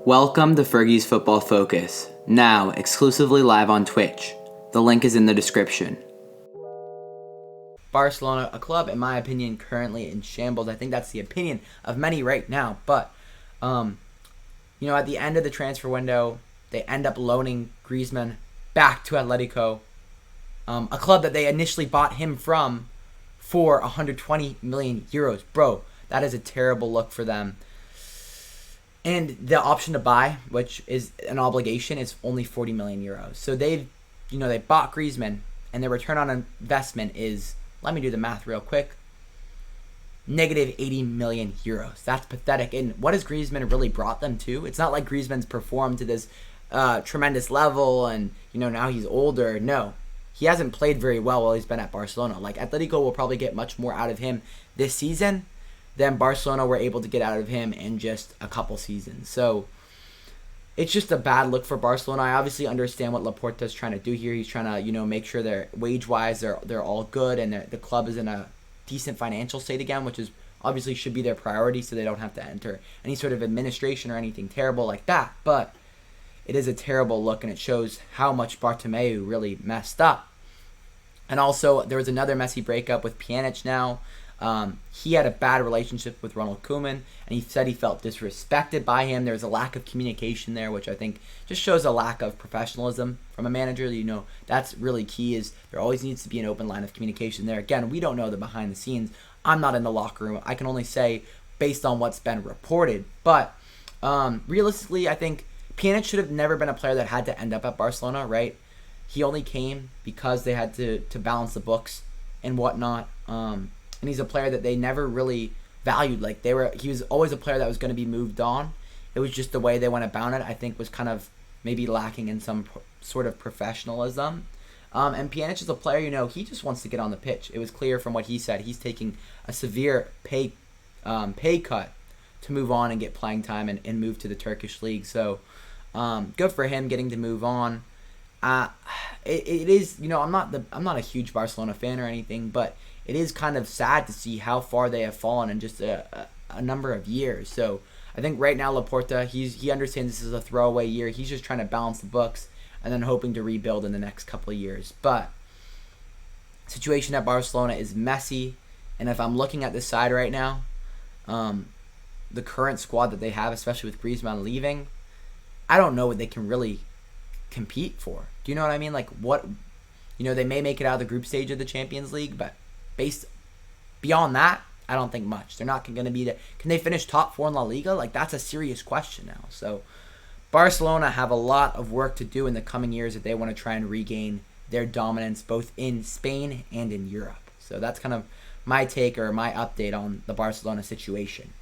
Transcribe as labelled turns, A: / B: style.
A: Welcome to Fergie's Football Focus, now exclusively live on Twitch. The link is in the description. Barcelona, a club, in my opinion, currently in shambles. I think that's the opinion of many right now. But, at the end of the transfer window, they end up loaning Griezmann back to Atletico, a club that they initially bought him from for 120 million euros. Bro, that is a terrible look for them. And the option to buy, which is an obligation, is only 40 million euros. So they bought Griezmann, and their return on investment is, let me do the math real quick, negative 80 million euros. That's pathetic. And what has Griezmann really brought them to? It's not like Griezmann's performed to this tremendous level and, now he's older. No, he hasn't played very well while he's been at Barcelona. Like, Atletico will probably get much more out of him this season than Barcelona were able to get out of him in just a couple seasons. So it's just a bad look for Barcelona. I obviously understand what Laporta's trying to do here. He's trying to, make sure they're wage-wise they're all good and the club is in a decent financial state again, which is obviously should be their priority, so they don't have to enter any sort of administration or anything terrible like that. But it is a terrible look, and it shows how much Bartomeu really messed up. And also, there was another messy breakup with Pjanic now. He had a bad relationship with Ronald Koeman, and he said he felt disrespected by him. There was a lack of communication there, which I think just shows a lack of professionalism from a manager. That's really key, is there always needs to be an open line of communication there. Again, we don't know the behind the scenes. I'm not in the locker room. I can only say based on what's been reported. But realistically, I think Pjanic should have never been a player that had to end up at Barcelona, right? He only came because they had to balance the books and whatnot. And he's a player that they never really valued. He was always a player that was going to be moved on. It was just the way they went about it, I think, was kind of maybe lacking in some sort of professionalism. And Pjanic is a player, he just wants to get on the pitch. It was clear from what he said. He's taking a severe pay cut to move on and get playing time and move to the Turkish league. So good for him getting to move on. It is, I'm not a huge Barcelona fan or anything, but it is kind of sad to see how far they have fallen in just a number of years. So I think right now Laporta, he understands this is a throwaway year. He's just trying to balance the books and then hoping to rebuild in the next couple of years. But situation at Barcelona is messy, and if I'm looking at this side right now, the current squad that they have, especially with Griezmann leaving, I don't know what they can really compete for. Do you know what I mean? They may make it out of the group stage of the Champions League, but beyond that, I don't think much. They're not going to be can they finish top 4 in La Liga? That's a serious question now. So Barcelona have a lot of work to do in the coming years if they want to try and regain their dominance both in Spain and in Europe. So that's kind of my take or my update on the Barcelona situation.